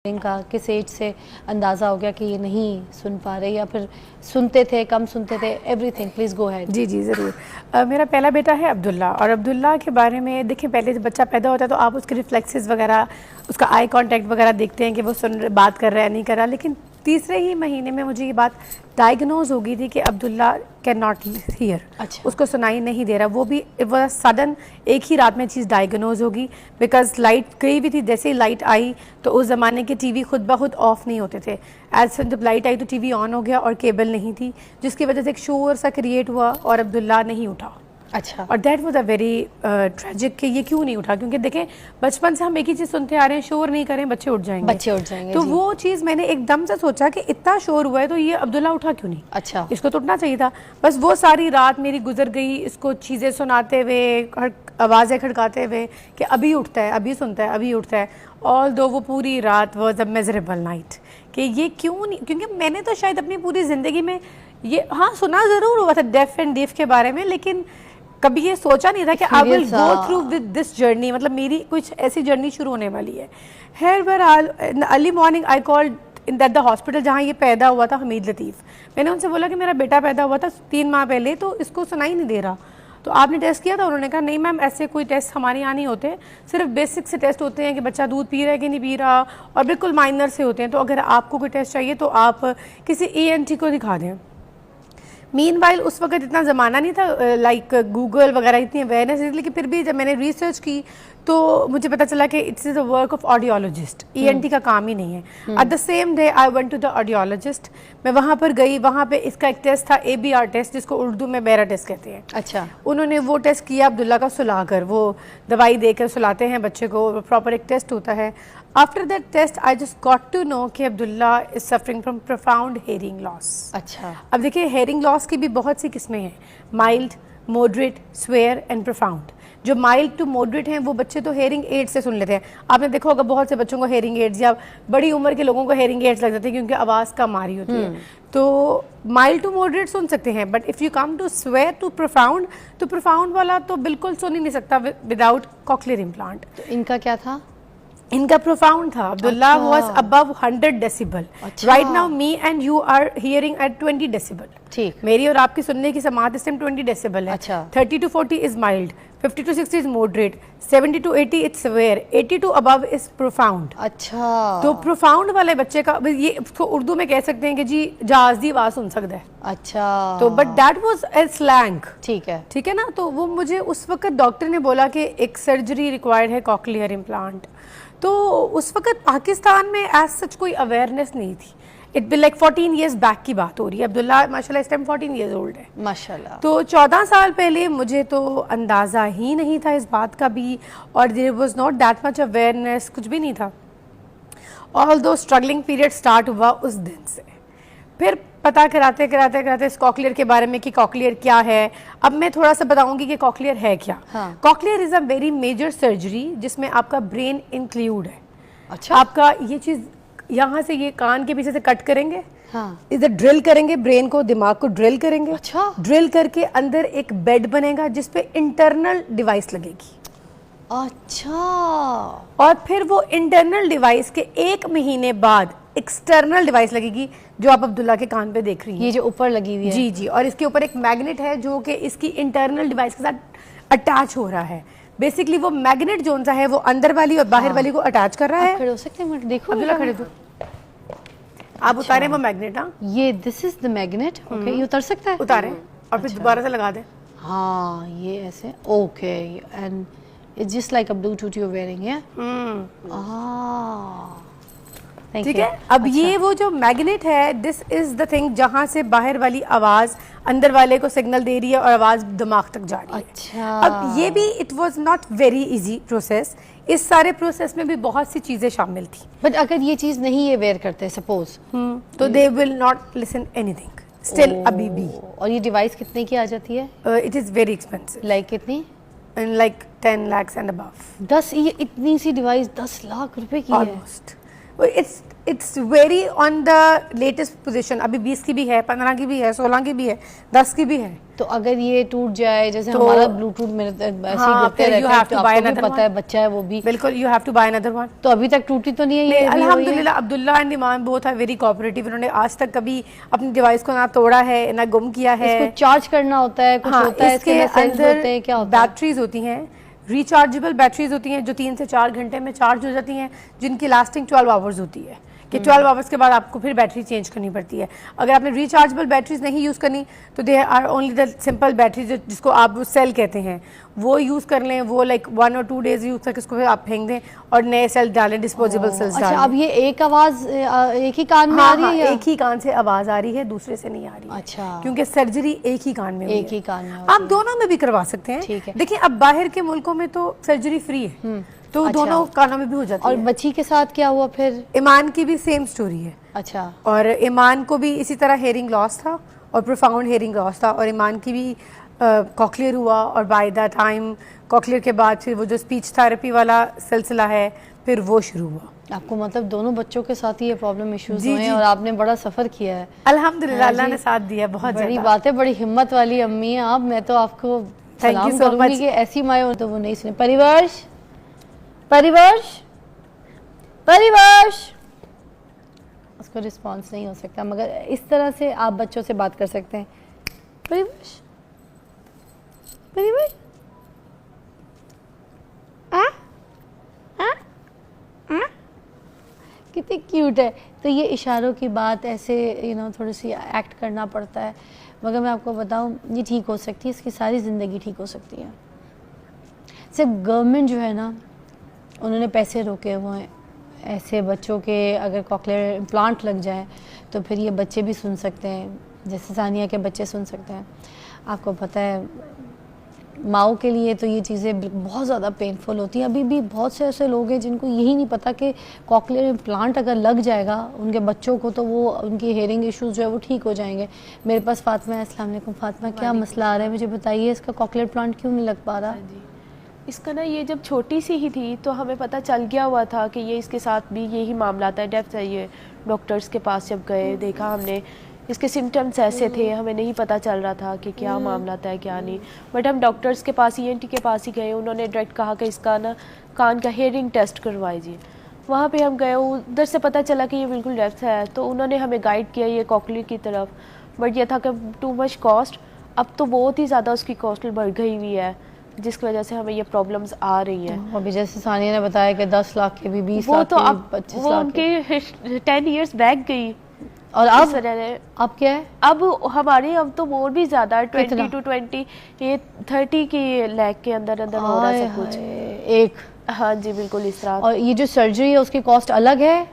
का किस एज से अंदाज़ा हो गया कि ये नहीं सुन पा रहे या फिर सुनते थे, कम सुनते थे? Everything, please go ahead. जी ज़रूर। मेरा पहला बेटा है अब्दुल्ला, और अब्दुल्ला के बारे में देखिए, पहले जब बच्चा पैदा होता है तो आप उसके रिफ्लेक्सेस वगैरह, उसका आई कांटेक्ट वगैरह देखते हैं कि वो बात कर रहा है नहीं कर रहा, लेकिन तीसरे ही महीने में मुझे ये बात डायग्नोज हो गई थी कि अब्दुल्ला कैन नॉट हियर। अच्छा। उसको सुनाई नहीं दे रहा। वो भी वो सडन एक ही रात में चीज़ डायग्नोज होगी, बिकॉज लाइट गई भी थी। जैसे ही लाइट आई तो उस ज़माने के टीवी खुद ब खुद ऑफ नहीं होते थे। एज जब लाइट आई तो टीवी ऑन हो गया और केबल नहीं थी, जिसकी वजह से एक शोर सा क्रिएट हुआ और अब्दुल्ला नहीं उठा। अच्छा। और that was a very tragic कि ये क्यों नहीं उठा, क्योंकि देखें बचपन से हम एक ही चीज़ सुनते आ रहे हैं, शोर नहीं करें बच्चे उठ जाएंगे, बच्चे उठ जाएंगे। तो जी। वो चीज़ मैंने एकदम से सोचा कि इतना शोर हुआ है तो ये अब्दुल्ला उठा क्यों नहीं। अच्छा। इसको तो उठना चाहिए था। बस वो सारी रात मेरी गुजर गई इसको चीज़ें सुनाते हुए, आवाज़ें खड़काते हुए कि अभी उठता है, अभी सुनता है, अभी उठता है। ऑल दो वो पूरी रात वॉज अ मेजरेबल नाइट कि ये क्यों नहीं, क्योंकि मैंने तो शायद अपनी पूरी ज़िंदगी में ये हाँ सुना ज़रूर हुआ था डेफ एंड डीफ के बारे में, लेकिन कभी ये सोचा नहीं था कि I will go through with this journey, मतलब मेरी कुछ ऐसी जर्नी शुरू होने वाली है। हेयर बहरहाल early morning I called in that the hospital जहाँ ये पैदा हुआ था, हमीद लतीफ़। मैंने उनसे बोला कि मेरा बेटा पैदा हुआ था 3 माह पहले, तो इसको सुनाई नहीं दे रहा, तो आपने टेस्ट किया था? उन्होंने कहा नहीं मैम, ऐसे कोई टेस्ट हमारे यहाँ नहीं होते, सिर्फ बेसिक से टेस्ट होते हैं कि बच्चा दूध पी रहा है कि नहीं पी रहा, और बिल्कुल माइनर से होते हैं। तो अगर आपको कोई टेस्ट चाहिए तो आप किसी ENT को दिखा दें। मीनवाइल उस वक्त इतना ज़माना नहीं था, लाइक गूगल वगैरह इतनी अवेयरनेस, लेकिन फिर भी जब मैंने रिसर्च की तो मुझे पता चला कि it's the work of audiologist. ENT का काम ही नहीं है। At the same day I went to the audiologist. मैं वहाँ पर गई, वहाँ पे इसका एक टेस्ट था ABR टेस्ट, जिसको उर्दू में बेरा टेस्ट कहते हैं। अच्छा। उन्होंने वो टेस्ट किया अब्दुल्ला का, सुलाकर, वो दवाई देकर सुलाते हैं बच्चे को, प्रॉपर एक टेस्ट होता है। After that test I just got to know कि Abdullah is suffering from profound hearing loss. अच्छा। अब देखिए हेयरिंग लॉस की भी बहुत सी किस्में हैं, mild, moderate, swear and profound. जो माइल्ड टू मॉडरेट हैं वो बच्चे तो हेयरिंग एड से सुन लेते हैं। आपने देखा होगा बहुत से बच्चों को हेयरिंग एड्स, या बड़ी उम्र के लोगों को हेयरिंग एड्स लग जाते हैं क्योंकि आवाज़ कम आ रही होती है। तो माइल्ड टू मॉडरेट सुन सकते हैं, but if you come to severe to profound, तो प्रोफाउंड वाला तो बिल्कुल सुन ही नहीं सकता विदाउट कॉक्लियर इम्प्लांट। तो इनका क्या था? इनका प्रोफाउंड था। Abdullah was above 100 decibel. Right now me and you are hearing at 20 decibel. ठीक। मेरी और आपकी सुनने की समात इस टाइम 20 डेसिबल है। अच्छा। 30 to 40 is mild, 50 to 60 is moderate, 70 to 80 it's severe, 80 to above is profound. अच्छा। तो प्रोफाउंड वाले बच्चे का ये इसको उर्दू में कह सकते हैं कि जी जहाज दी आवाज सुन सकता है। अच्छा। तो but that was a slang. ठीक है। ठीक है ना। तो वो मुझे उस वक्त डॉक्टर ने बोला कि एक सर्जरी रिक्वायर्ड है, कॉक्लियर इम्प्लांट। तो उस वक्त पाकिस्तान में एज सच कोई अवेयरनेस नहीं थी। It be like 14 years back की बात हो रही है। अब्दुल्ला माशाल्लाह इस टाइम 14 ईयर्स ओल्ड है माशाल्लाह। तो 14 साल पहले मुझे तो अंदाज़ा ही नहीं था इस बात का भी, और there was not that much awareness, कुछ भी नहीं था। ऑल दो स्ट्रगलिंग पीरियड स्टार्ट हुआ उस दिन से। फिर पता कराते कराते कराते इस कॉक्लियर के बारे में कि कॉक्लियर क्या है। अब मैं थोड़ा सा बताऊंगी कि कॉक्लियर है क्या। हाँ। Cochlear is a very major surgery जिसमें आपका ब्रेन इंक्लूड है। अच्छा। आपका ये चीज़ यहाँ से ये कान के पीछे से कट करेंगे। हाँ। इधर ड्रिल करेंगे, ब्रेन को, दिमाग को ड्रिल करेंगे। अच्छा। ड्रिल करके अंदर एक बेड बनेगा जिसपे इंटरनल डिवाइस लगेगी। अच्छा। और फिर वो इंटरनल डिवाइस के 1 महीने बाद एक्सटर्नल डिवाइस लगेगी जो आप अब्दुल्ला के कान पे देख रही हैं। ये जो ऊपर लगी हुई है। जी जी। और इसके ऊपर एक मैग्नेट है जो कि इसकी इंटरनल डिवाइस के साथ अटैच हो रहा है। बेसिकली वो मैग्नेट जो सा है वो अंदर वाली और बाहर वाली को अटैच कर रहा है। खड़े हो सकते हैं? मिनट देखो अब्दुल्ला खड़े दो। आप उतारें वो मैग्नेट। हाँ ये this is the magnet. Okay, ये उतर सकता है? उतारें और फिर दोबारा से लगा दें। हाँ ये ऐसे। Okay. And it's just like a Bluetooth you are wearing. या ठीक है। अब ये वो जो मैग्नेट है, दिस इज द थिंग जहाँ से बाहर वाली आवाज अंदर वाले को सिग्नल दे रही है और आवाज दिमाग तक जा रही है। अच्छा। अब ये भी it was not very easy process. इस सारे प्रोसेस में भी बहुत सी चीजें शामिल थी। बट अगर ये चीज नहीं ये वेयर करते सपोज, तो they will not listen anything still अभी भी। और ये डिवाइस कितने की आ जाती है? It is very expensive, like कितनी? Like 10 lakhs and above. 10? ये इतनी सी डिवाइस 10 लाख रुपए की है? Almost. It's very on the latest position. अभी 20 की भी है, 15 की भी है, 16 की भी है, 10 की भी है। तो अगर ये टूट जाए, जैसे तो हमारा ब्लूटूथ मेरे ऐसे ही गिरते रहते हैं, तो आपको भी पता है बच्चा है वो भी, बिल्कुल you have to buy another one. तो अभी तक टूटी तो नहीं है ये? अल्हम्दुलिल्लाह Abdullah and Imam both are very cooperative. उन्होंने आज तक कभी अपनी डिवाइस को ना तोड़ा है ना गुम किया है। इसको चार्ज करना होता है, कुछ होता है इसके अंदर, क्या होता है? बैटरीज होती हैं, रिचार्जेबल बैटरीज होती हैं जो 3 से 4 घंटे में चार्ज हो जाती हैं, जिनकी लास्टिंग 12 आवर्स होती है कि 12 आवर्स के बाद आपको फिर बैटरी चेंज करनी पड़ती है। अगर आपने रिचार्जेबल बैटरीज नहीं यूज़ करनी तो they are only the simple battery जिसको आप सेल कहते हैं, वो यूज़ कर लें। वो लाइक 1 और 2 डेज यूज़ करके उसको फिर आप फेंक दें और नए सेल डालें, डिस्पोजेबल सेल्स डालें। अच्छा, अब ये एक आवाज़ एक ही कान में आ रही है या? एक ही कान से आवाज़ आ रही है, दूसरे से नहीं आ रही है। अच्छा, क्योंकि सर्जरी एक ही कान में, एक ही कान में आप दोनों में भी करवा सकते हैं। ठीक है। देखिए अब बाहर के मुल्कों में तो सर्जरी फ्री है, तो अच्छा। दोनों कानों में भी हो जाती और है। बच्ची के साथ क्या हुआ फिर? ईमान की भी सेम स्टोरी है। अच्छा, और ईमान को भी इसी तरह हेयरिंग लॉस था और प्रोफाउंड हेयरिंग लॉस था, और ईमान की भी कॉकलियर हुआ, और बाय द टाइम कॉकलियर के बाद फिर वो जो स्पीच थेरेपी वाला सिलसिला है फिर वो शुरू हुआ। आपको मतलब दोनों बच्चों के साथ ही ये प्रॉब्लम इश्यूज जी, हुए हैं जी। और आपने बड़ा सफ़र किया है। अल्हम्दुलिल्लाह अल्लाह ने साथ दिया, बहुत बड़ी ज़्यादा। बात है, बड़ी हिम्मत वाली अम्मी हैं आप। मैं तो आपको सलाम you so करूंगी much। कि ऐसी माएँ हो तो वो नहीं सुने। परिवर्श, परिवर्श, परिवर्श, उसको रिस्पॉन्स नहीं हो सकता, मगर इस तरह से आप बच्चों से बात कर सकते हैं। परिवर्श, परिवर्श, कितनी क्यूट है। तो ये इशारों की बात ऐसे थोड़ी सी एक्ट करना पड़ता है, मगर मैं आपको बताऊं ये ठीक हो सकती है, इसकी सारी ज़िंदगी ठीक हो सकती है। सिर्फ गवर्नमेंट जो है ना, उन्होंने पैसे रोके हुए हैं। ऐसे बच्चों के अगर कॉकलियर इम्प्लांट लग जाए तो फिर ये बच्चे भी सुन सकते हैं, जैसे सानिया के बच्चे सुन सकते हैं। आपको पता है माओ के लिए तो ये चीज़ें बहुत ज़्यादा पेनफुल होती हैं। अभी भी बहुत से ऐसे लोग हैं जिनको यही नहीं पता कि कॉकलियर इम्प्लांट अगर लग जाएगा उनके बच्चों को तो वो उनकी हेयरिंग इश्यूज जो है वो ठीक हो जाएंगे। मेरे पास फातिमा है। अस्सलाम वालेकुम फातिमा, क्या मसला आ रहा है? मुझे बताइए, इसका कॉकलियर इम्प्लांट क्यों नहीं लग पा रहा? इसका ना ये जब छोटी सी ही थी तो हमें पता चल गया हुआ था कि ये इसके साथ भी यही मामला था, डेप्थ है। ये डॉक्टर्स के पास जब गए देखा हमने इसके सिम्टम्स ऐसे थे, हमें नहीं पता चल रहा था कि क्या मामला था क्या नहीं। बट हम डॉक्टर्स के पास ENT के पास ही गए, उन्होंने डायरेक्ट कहा कि इसका ना कान का हेयरिंग टेस्ट करवाइए। वहाँ पे हम गए, उधर से पता चला कि ये बिल्कुल डेप्थ है, तो उन्होंने हमें गाइड किया ये कॉकलियर की तरफ। बट ये था कि टू मच कॉस्ट, अब तो बहुत ही ज़्यादा उसकी कॉस्ट बढ़ गई हुई है, जिसकी वजह से हमें ये प्रॉब्लम्स आ रही हैं। अभी जैसे सानिया ने बताया कि 10 लाख के भी, 20 वो लाख तो के अब भी, 25 वो लाख उनके 10 इयर्स बैक गई। और अब क्या है? अब हमारे अब तो और भी ज़्यादा 20 to 20 ये 30 की लैख के अंदर अंदर हो रहा है सब कुछ। एक, हाँ जी बिल्कुल इस तरह। और ये जो सर्जरी है उसकी कॉस्ट अलग है?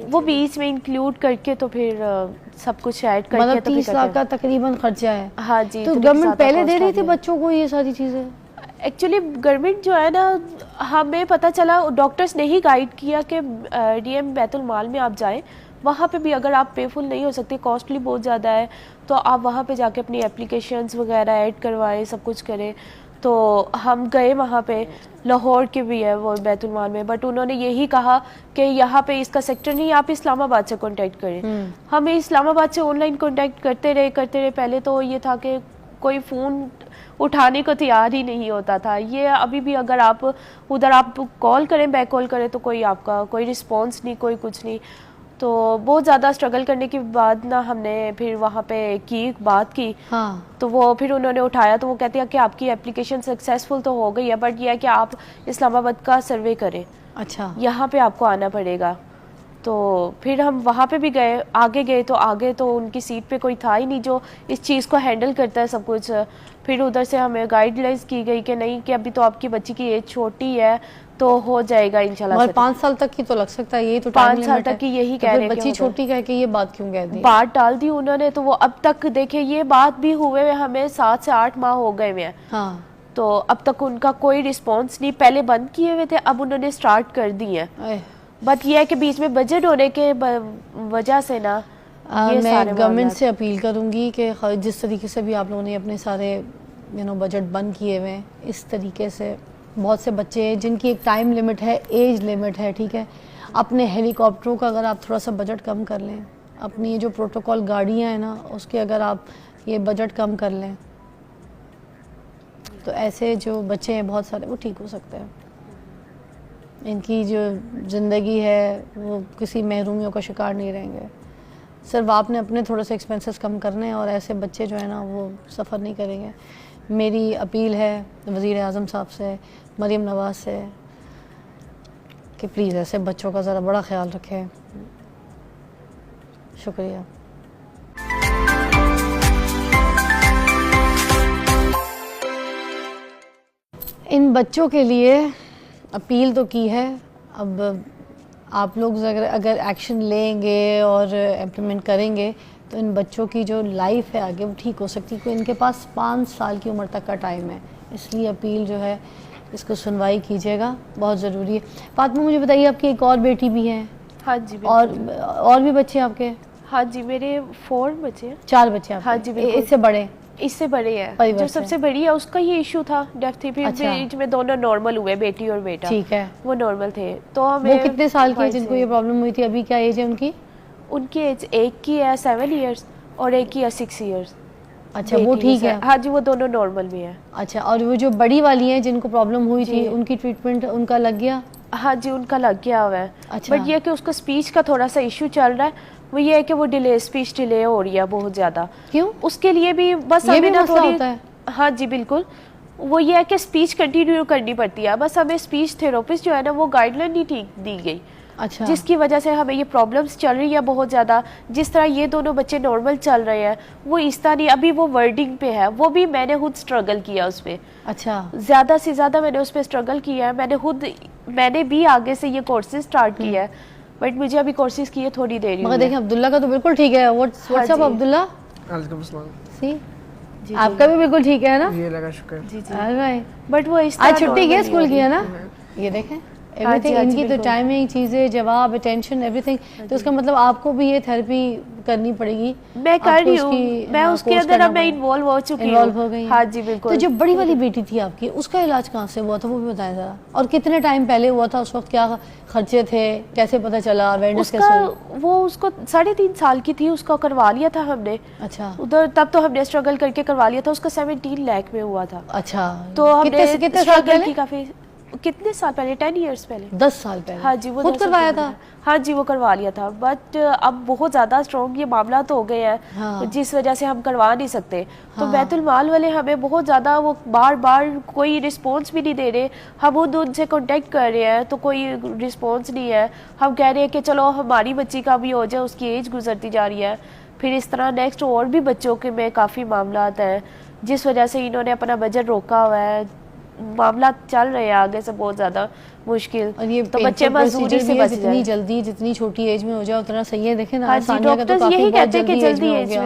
वो बीच में इंक्लूड करके तो फिर सब कुछ ऐड करके मतलब तो 30 लाख का तकरीबन खर्चा है। हाँ जी। तो गवर्नमेंट पहले दे रही थी बच्चों को ये सारी चीज़ें? एक्चुअली गवर्नमेंट जो है ना, हमें पता चला डॉक्टर्स ने ही गाइड किया कि DM बैतुल माल में आप जाएं, वहाँ पे भी अगर आप पेफुल नहीं हो सकते, कॉस्टली बहुत ज़्यादा है, तो आप वहाँ पे जाके अपनी एप्लीकेशंस वगैरह ऐड करवाएं, सब कुछ करें। तो हम गए वहाँ पे, लाहौर के भी है वो बैतुल माल में, बट उन्होंने यही कहा कि यहाँ पे इसका सेक्टर नहीं, आप इस्लामाबाद से कांटेक्ट करें। हम इस्लामाबाद से ऑनलाइन कांटेक्ट करते रहे। पहले तो ये था कि कोई फ़ोन उठाने को तैयार ही नहीं होता था। ये अभी भी अगर आप उधर आप कॉल करें, बैक कॉल करें, तो कोई आपका कोई रिस्पॉन्स नहीं, कोई कुछ नहीं। तो बहुत ज़्यादा स्ट्रगल करने के बाद ना हमने फिर वहाँ पे बात की। हाँ। तो वो फिर उन्होंने उठाया, तो वो कहते हैं कि आपकी एप्लीकेशन सक्सेसफुल तो हो गई है, बट ये है कि आप इस्लामाबाद का सर्वे करें। अच्छा। यहाँ पे आपको आना पड़ेगा। तो फिर हम वहाँ पे भी गए, आगे तो उनकी सीट पे कोई था ही नहीं जो इस चीज़ को हैंडल करता है सब कुछ। फिर उधर से हमें गाइडलाइंस की गई कि नहीं, कि अभी तो आपकी बच्ची की एज छोटी है, तो हो जाएगा इंशाल्लाह। और 5 साल तक की तो लग सकता है, ये तो 5 साल तक की यही कह रहे हैं। बच्ची छोटी कह के ये बात क्यों कह दी? बात डाल दी उन्होंने, तो वो अब तक देखे ये बात भी हुए हमें 7 से 8 माह हो गए हैं। हाँ। तो अब तक उनका कोई रिस्पॉन्स नहीं, पहले बंद किए हुए थे, अब उन्होंने स्टार्ट कर दी है। बट ये है कि बीच में बजट होने के वजह से ना मैं गवर्नमेंट से अपील करूंगी कि जिस तरीके से भी आप लोगों ने अपने सारे बजट बंद किए हुए हैं, इस तरीके से बहुत से बच्चे हैं जिनकी एक टाइम लिमिट है, एज लिमिट है, ठीक है, अपने हेलीकॉप्टरों का अगर आप थोड़ा सा बजट कम कर लें, अपनी ये जो प्रोटोकॉल गाड़ियाँ हैं ना उसके अगर आप ये बजट कम कर लें, तो ऐसे जो बच्चे हैं बहुत सारे वो ठीक हो सकते हैं। इनकी जो ज़िंदगी है वो किसी महरूमियों का शिकार नहीं रहेंगे। सिर्फ आपने अपने थोड़े से एक्सपेंसेस कम करने हैं और ऐसे बच्चे जो है ना वो सफ़र नहीं करेंगे। मेरी अपील है वज़ीर आज़म साहब से, मरीम नवाज़ से, कि प्लीज़ ऐसे बच्चों का ज़रा बड़ा ख्याल रखें। शुक्रिया। इन बच्चों के लिए अपील तो की है, अब आप लोग अगर एक्शन लेंगे और इम्प्लीमेंट करेंगे तो इन बच्चों की जो लाइफ है आगे वो ठीक हो सकती है, क्योंकि इनके पास 5 साल की उम्र तक का टाइम है। इसलिए अपील जो है इसको सुनवाई कीजिएगा, बहुत ज़रूरी है। फातिमा मुझे बताइए, आपकी एक और बेटी भी है? हाँ जी और भी बच्चे आपके? हाँ जी, मेरे 4 बच्चे हैं। 4 बच्चे आपके? हाँ जी बिल्कुल। इससे बड़े? इससे बड़े हैं। जो सबसे बड़ी है उसका ये इशू था, डेफ थी, बीच में दोनों नॉर्मल हुए, बेटी और बेटा। ठीक है, वो नॉर्मल थे। तो हमें वो कितने साल की जिनको ये प्रॉब्लम हुई थी? अभी क्या एज है उनकी? उनकी एज एक की है 7 इयर्स और एक की है 6 इयर्स। अच्छा, वो ठीक है? हाँ जी, वो दोनों नॉर्मल भी है। अच्छा, और वो जो बड़ी वाली हैं जिनको प्रॉब्लम हुई थी उनकी ट्रीटमेंट उनका लग गया? हाँ जी, उनका लग गया हुआ है। अच्छा। बट ये कि उसको स्पीच का थोड़ा सा इशू चल रहा है, वो ये है कि वो स्पीच डिले हो रही है बहुत ज़्यादा। क्यों? उसके लिए भी बस ये हमें भी ना मसला थोड़ी, होता है? हाँ जी बिल्कुल, वो ये है कि स्पीच कंटिन्यू करनी पड़ती है। बस हमें स्पीच थेरेपिस्ट जो है ना वो गाइडलाइन नहीं ठीक दी गई। अच्छा। जिसकी वजह से हमें ये प्रॉब्लम्स चल रही है बहुत ज़्यादा। जिस तरह ये दोनों बच्चे नॉर्मल चल रहे हैं वो इस तरह नहीं, अभी वो वर्डिंग पे है, वो भी मैंने खुद स्ट्रगल किया उसमें। अच्छा। ज़्यादा से ज़्यादा मैंने उस पर स्ट्रगल किया है। मैंने भी आगे से ये कोर्सेज स्टार्ट किया है, बट मुझे अभी कोर्सेज किए थोड़ी देर ही मगर देखें अब्दुल्ला का तो बिल्कुल ठीक है। व्हाट्सअप अब्दुल्ला? वालेकुम अस्सलाम। सी आपका भी बिल्कुल ठीक है ना? ये लगा शुक्र। जी जी। ऑलराइट। बट वो इस तरह आज छुट्टी normal है नहीं स्कूल हो की रही। है ना? ये देखें एवरीथिंग, हाँ जी, इनकी तो बिल्कुल। टाइमिंग, चीज़ें, जवाब, अटेंशन, एवरीथिंग। तो इसका मतलब आपको भी ये थेरेपी करनी पड़ेगी। मैं कर रही हूँ, मैं हाँ, उसके कोर्स अंदर करना अब मैं पड़ेगा। इन्वॉल्व हो चुकी हूँ। इन्वॉल्व हो गई हैं। हाँ जी बिल्कुल। तो जो बड़ी वाली बेटी थी आपकी, उसका इलाज कहाँ से हुआ था वो भी बताएं ज़रा, और कितने टाइम पहले हुआ था? उस वक्त क्या खर्चे थे, कैसे पता चला, अवेयरनेस कैसे हुई? वो उसको 3.5 साल की थी, उसका करवा लिया था हमने अच्छा। उधर, तब तो हमने स्ट्रगल करके करवा लिया था। उसका 17 लाख में हुआ था। अच्छा, तो हमने कितने साल struggle पहले? की काफी, कितने साल पहले? 10 इयर्स पहले। 10 साल पहले? हाँ जी, वो खुद 10 साल करवाया पहले था? हाँ जी, वो करवा लिया था। बट अब बहुत ज्यादा स्ट्रॉन्ग ये मामला तो हो गए हैं, हाँ। जिस वजह से हम करवा नहीं सकते। तो हाँ। बैतुल माल वाले हमें बहुत ज्यादा, वो बार बार कोई रिस्पॉन्स भी नहीं दे रहे। हम उनसे कांटेक्ट कर रहे हैं तो कोई रिस्पॉन्स नहीं है। हम कह रहे हैं कि चलो हमारी बच्ची का भी हो जाए, उसकी एज गुजरती जा रही है। फिर इस तरह नेक्स्ट और भी बच्चों के में काफ़ी मामला हैं, जिस वजह से इन्होंने अपना बजट रोका हुआ है। मामला चल रहे हैं आगे से बहुत ज़्यादा मुश्किल। और ये तो बच्चे मजदूरी से बच जितनी जल्दी, जितनी छोटी एज में हो जाए उतना सही है। देखें ना, हाँ जी, सानिया का तो डॉक्टर्स काफी यही बहुत कहते हैं कि जल्दी एज में जल्दी हो एज गया।